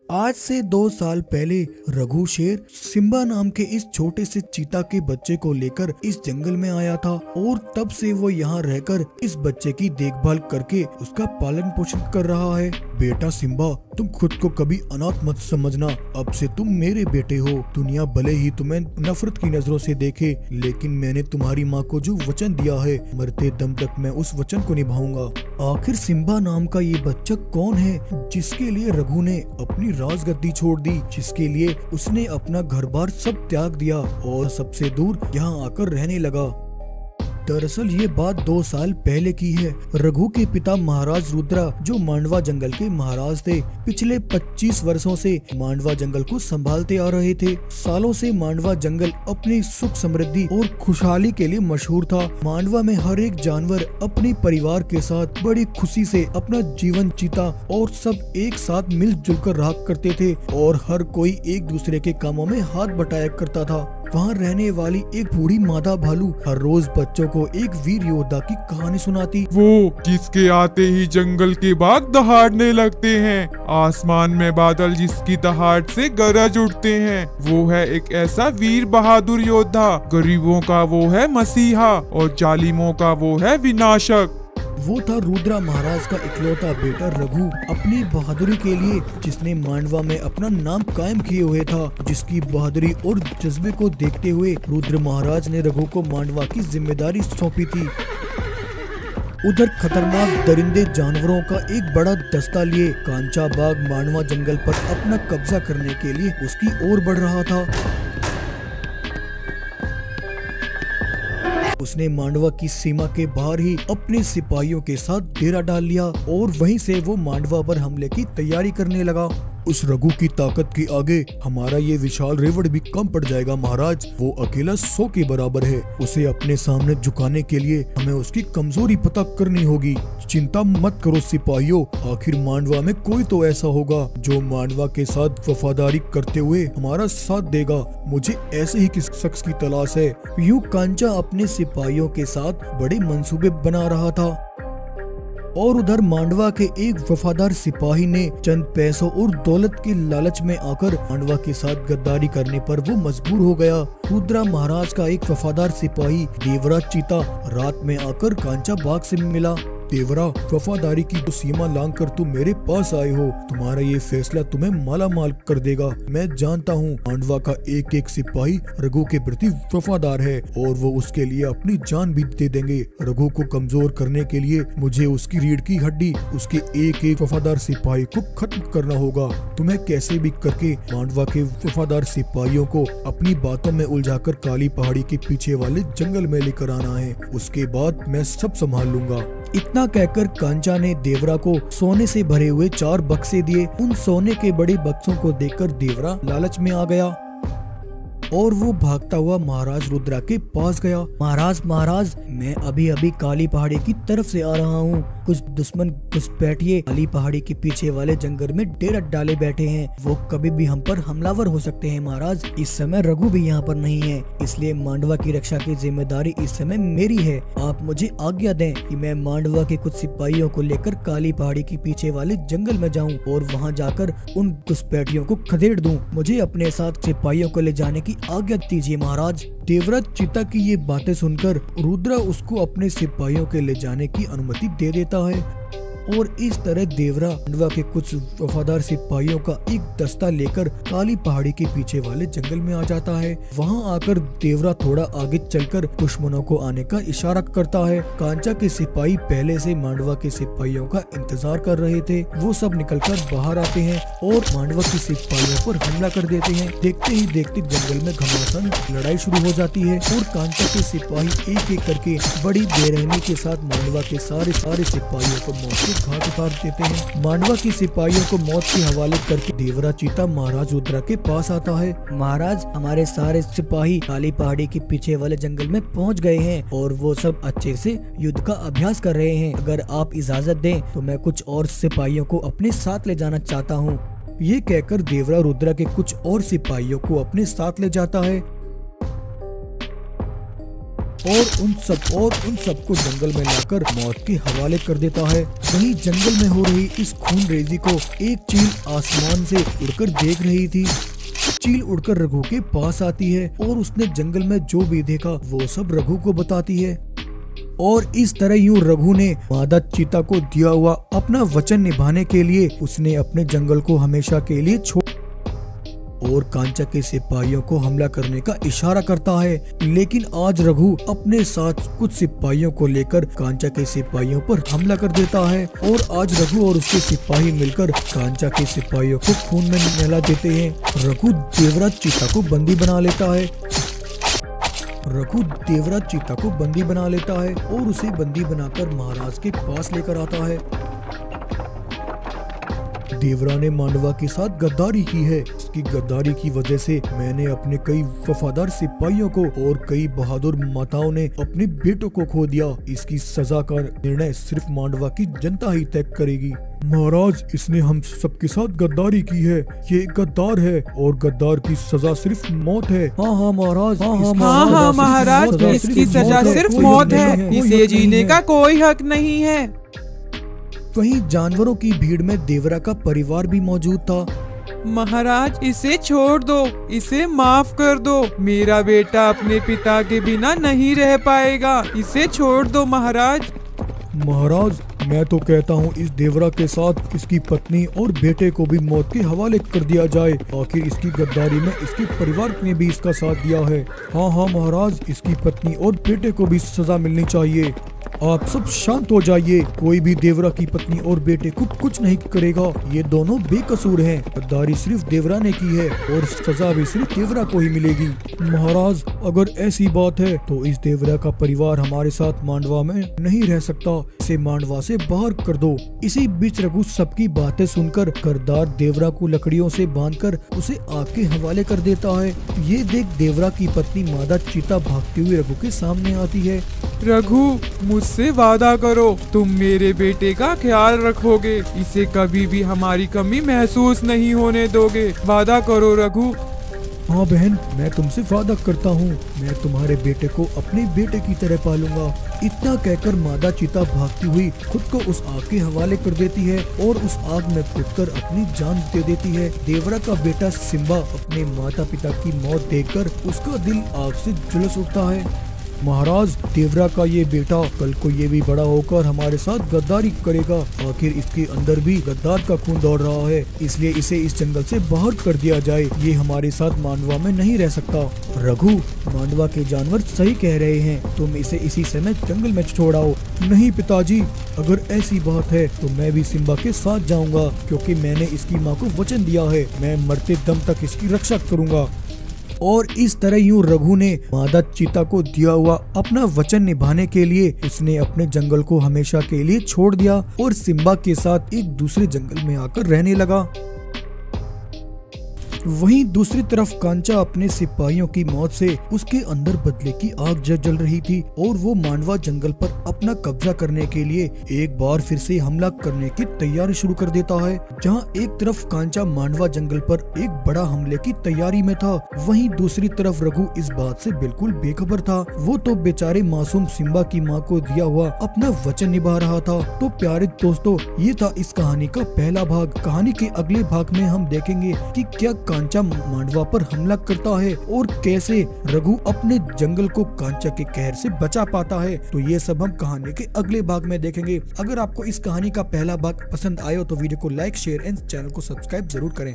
आज से 2 साल पहले रघु शेर सिम्बा नाम के इस छोटे से चीता के बच्चे को लेकर इस जंगल में आया था और तब से वो यहाँ रहकर इस बच्चे की देखभाल करके उसका पालन पोषण कर रहा है। बेटा सिम्बा, तुम खुद को कभी अनाथ मत समझना। अब से तुम मेरे बेटे हो। दुनिया भले ही तुम्हें नफरत की नजरों से देखे, लेकिन मैंने तुम्हारी माँ को जो वचन दिया है, मरते दम तक मैं उस वचन को निभाऊंगा। आखिर सिम्बा नाम का ये बच्चा कौन है जिसके लिए रघु ने अपनी राजगद्दी छोड़ दी, जिसके लिए उसने अपना घर बार सब त्याग दिया और सबसे दूर यहाँ आकर रहने लगा। दरअसल ये बात 2 साल पहले की है। रघु के पिता महाराज रुद्रा, जो मांडवा जंगल के महाराज थे, पिछले 25 वर्षों से मांडवा जंगल को संभालते आ रहे थे। सालों से मांडवा जंगल अपनी सुख समृद्धि और खुशहाली के लिए मशहूर था। मांडवा में हर एक जानवर अपने परिवार के साथ बड़ी खुशी से अपना जीवन जीता और सब एक साथ मिलजुल कर रहा करते थे और हर कोई एक दूसरे के कामों में हाथ बटाया करता था। वहाँ रहने वाली एक बूढ़ी मादा भालू हर रोज बच्चों को एक वीर योद्धा की कहानी सुनाती। वो जिसके आते ही जंगल के बाग दहाड़ने लगते हैं, आसमान में बादल जिसकी दहाड़ से गरज उठते हैं, वो है एक ऐसा वीर बहादुर योद्धा। गरीबों का वो है मसीहा और जालिमों का वो है विनाशक। वो था रुद्रा महाराज का इकलौता बेटा रघु, अपनी बहादुरी के लिए जिसने मांडवा में अपना नाम कायम किए हुए था। जिसकी बहादुरी और जज्बे को देखते हुए रुद्र महाराज ने रघु को मांडवा की जिम्मेदारी सौंपी थी। उधर खतरनाक दरिंदे जानवरों का एक बड़ा दस्ता लिए कांचा बाग मांडवा जंगल पर अपना कब्जा करने के लिए उसकी ओर बढ़ रहा था। उसने मांडवा की सीमा के बाहर ही अपने सिपाहियों के साथ डेरा डाल लिया और वहीं से वो मांडवा पर हमले की तैयारी करने लगा। उस रघु की ताकत के आगे हमारा ये विशाल रेवड़ भी कम पड़ जाएगा महाराज। वो अकेला 100 के बराबर है। उसे अपने सामने झुकाने के लिए हमें उसकी कमजोरी पता करनी होगी। चिंता मत करो सिपाहियों, आखिर मांडवा में कोई तो ऐसा होगा जो मांडवा के साथ वफादारी करते हुए हमारा साथ देगा। मुझे ऐसे ही किस शख्स की तलाश है। यूं कांचा अपने सिपाहियों के साथ बड़े मंसूबे बना रहा था और उधर मांडवा के एक वफादार सिपाही ने चंद पैसों और दौलत के लालच में आकर मांडवा के साथ गद्दारी करने पर वो मजबूर हो गया। रुद्रा महाराज का एक वफादार सिपाही देवरा चीता रात में आकर कांचा बाग से मिला। देवरा, वफादारी की जो सीमा लांग कर तुम मेरे पास आए हो, तुम्हारा ये फैसला तुम्हें माला माल कर देगा। मैं जानता हूँ मांडवा का एक एक सिपाही रघु के प्रति वफादार है और वो उसके लिए अपनी जान भी दे देंगे। रघु को कमजोर करने के लिए मुझे उसकी रीढ़ की हड्डी, उसके एक एक वफादार सिपाही को खत्म करना होगा। तुम्हें कैसे भी करके मांडवा के वफादार सिपाहियों को अपनी बातों में उलझाकर काली पहाड़ी के पीछे वाले जंगल में लेकर आना है। उसके बाद मैं सब संभाल लूंगा। इतना कहकर कांचा ने देवरा को सोने से भरे हुए 4 बक्से दिए। उन सोने के बड़े बक्सों को देखकर देवरा लालच में आ गया और वो भागता हुआ महाराज रुद्रा के पास गया। महाराज, मैं अभी अभी काली पहाड़ी की तरफ से आ रहा हूँ। कुछ दुश्मन घुसपैठिए काली पहाड़ी के पीछे वाले जंगल में डेरा डाले बैठे हैं। वो कभी भी हम पर हमलावर हो सकते हैं महाराज। इस समय रघु भी यहाँ पर नहीं है, इसलिए मांडवा की रक्षा की जिम्मेदारी इस समय मेरी है। आप मुझे आज्ञा दें कि मैं मांडवा के कुछ सिपाहियों को लेकर काली पहाड़ी के पीछे वाले जंगल में जाऊँ और वहाँ जाकर उन घुसपैठियों को खदेड़ दूँ। मुझे अपने साथ सिपाहियों को ले जाने की आज्ञा दीजिए महाराज। देवराज चीता की ये बातें सुनकर रुद्रा उसको अपने सिपाहियों के ले जाने की अनुमति दे देता है और इस तरह देवरा मांडवा के कुछ वफादार सिपाहियों का एक दस्ता लेकर काली पहाड़ी के पीछे वाले जंगल में आ जाता है। वहां आकर देवरा थोड़ा आगे चलकर दुश्मनों को आने का इशारा करता है। कांचा के सिपाही पहले से मांडवा के सिपाहियों का इंतजार कर रहे थे। वो सब निकलकर बाहर आते हैं और मांडवा के सिपाहियों पर हमला कर देते हैं। देखते ही देखते जंगल में घमासान लड़ाई शुरू हो जाती है और कांचा के सिपाही एक एक करके बड़ी बेरहमी के साथ मांडवा के सारे सिपाहियों को मौत घाट उतार देते हैं। मांडवा की सिपाहियों को मौत के हवाले करके देवरा चीता महाराज रुद्रा के पास आता है। महाराज, हमारे सारे सिपाही काली पहाड़ी के पीछे वाले जंगल में पहुंच गए हैं और वो सब अच्छे से युद्ध का अभ्यास कर रहे हैं। अगर आप इजाजत दें तो मैं कुछ और सिपाहियों को अपने साथ ले जाना चाहता हूँ। ये कहकर देवरा रुद्रा के कुछ और सिपाहियों को अपने साथ ले जाता है। और उन सबको जंगल में लाकर मौत के हवाले कर देता है। वहीं जंगल में हो रही इस खून रेजी को एक चील आसमान से उड़कर देख रही थी। चील उड़कर रघु के पास आती है और उसने जंगल में जो भी देखा वो सब रघु को बताती है। और इस तरह यूं रघु ने मादा चीता को दिया हुआ अपना वचन निभाने के लिए उसने अपने जंगल को हमेशा के लिए छोड़ और कांचा के सिपाहियों को हमला करने का इशारा करता है। लेकिन आज रघु अपने साथ कुछ सिपाहियों को लेकर कांचा के सिपाहियों पर हमला कर देता है और आज रघु और उसके सिपाही मिलकर कांचा के सिपाहियों को खून में नहला देते हैं। रघु देवराज चीता को बंदी बना लेता है और उसे बंदी बनाकर महाराज के पास लेकर आता है। देवरा ने मांडवा के साथ गद्दारी की है। इसकी गद्दारी की वजह से मैंने अपने कई वफादार सिपाहियों को और कई बहादुर माताओं ने अपने बेटों को खो दिया। इसकी सजा का निर्णय सिर्फ मांडवा की जनता ही तय करेगी। महाराज, इसने हम सबके साथ गद्दारी की है। ये गद्दार है और गद्दार की सजा सिर्फ मौत है। हाँ महाराज, हाँ महाराज, इसकी सजा सिर्फ मौत है। इसे जीने का कोई हक नहीं है। वहीं जानवरों की भीड़ में देवरा का परिवार भी मौजूद था। महाराज, इसे छोड़ दो, इसे माफ कर दो। मेरा बेटा अपने पिता के बिना नहीं रह पाएगा। इसे छोड़ दो महाराज। महाराज, मैं तो कहता हूँ इस देवरा के साथ इसकी पत्नी और बेटे को भी मौत के हवाले कर दिया जाए। आखिर इसकी गद्दारी में इसके परिवार ने भी इसका साथ दिया है। हाँ महाराज, इसकी पत्नी और बेटे को भी सजा मिलनी चाहिए। आप सब शांत हो जाइए। कोई भी देवरा की पत्नी और बेटे को कुछ नहीं करेगा। ये दोनों बेकसूर हैं। गद्दारी सिर्फ देवरा ने की है और सजा भी सिर्फ देवरा को ही मिलेगी। महाराज, अगर ऐसी बात है तो इस देवरा का परिवार हमारे साथ मांडवा में नहीं रह सकता। इसे मांडवा से बाहर कर दो। इसी बीच रघु सबकी बातें सुनकर गद्दार देवरा को लकड़ियों से बांधकर उसे आग के हवाले कर देता है। ये देख देवरा की पत्नी मादा चीता भागती हुई रघु के सामने आती है। रघु, मुझसे वादा करो, तुम मेरे बेटे का ख्याल रखोगे। इसे कभी भी हमारी कमी महसूस नहीं होने दोगे। वादा करो रघु। हाँ बहन, मैं तुमसे वादा करता हूँ। मैं तुम्हारे बेटे को अपने बेटे की तरह पालूंगा। इतना कहकर मादा चीता भागती हुई खुद को उस आग के हवाले कर देती है और उस आग में कूदकर अपनी जान दे देती है। देवरा का बेटा सिम्बा अपने माता पिता की मौत देखकर उसका दिल आग से झुलस उठता है। महाराज, देवरा का ये बेटा कल को ये भी बड़ा होकर हमारे साथ गद्दारी करेगा। आखिर इसके अंदर भी गद्दार का खून दौड़ रहा है, इसलिए इसे इस जंगल से बाहर कर दिया जाए। ये हमारे साथ मांडवा में नहीं रह सकता। रघु, मांडवा के जानवर सही कह रहे हैं। तुम इसे इसी समय जंगल में छोड़ाओ। नहीं पिताजी, अगर ऐसी बात है तो मैं भी सिम्बा के साथ जाऊंगा, क्योंकि मैंने इसकी माँ को वचन दिया है। मैं मरते दम तक इसकी रक्षा करूंगा। और इस तरह यूं रघु ने मादा चीता को दिया हुआ अपना वचन निभाने के लिए उसने अपने जंगल को हमेशा के लिए छोड़ दिया और सिम्बा के साथ एक दूसरे जंगल में आकर रहने लगा। वहीं दूसरी तरफ कांचा अपने सिपाहियों की मौत से उसके अंदर बदले की आग जल रही थी और वो मांडवा जंगल पर अपना कब्जा करने के लिए एक बार फिर से हमला करने की तैयारी शुरू कर देता है। जहां एक तरफ कांचा मांडवा जंगल पर एक बड़ा हमले की तैयारी में था, वहीं दूसरी तरफ रघु इस बात से बिल्कुल बेखबर था। वो तो बेचारे मासूम सिम्बा की माँ को दिया हुआ अपना वचन निभा रहा था। तो प्यारे दोस्तों, ये था इस कहानी का पहला भाग। कहानी के अगले भाग में हम देखेंगे कि क्या कांचा मांडवा पर हमला करता है और कैसे रघु अपने जंगल को कांचा के कहर से बचा पाता है। तो ये सब हम कहानी के अगले भाग में देखेंगे। अगर आपको इस कहानी का पहला भाग पसंद आया तो वीडियो को लाइक, शेयर एंड चैनल को सब्सक्राइब जरूर करें।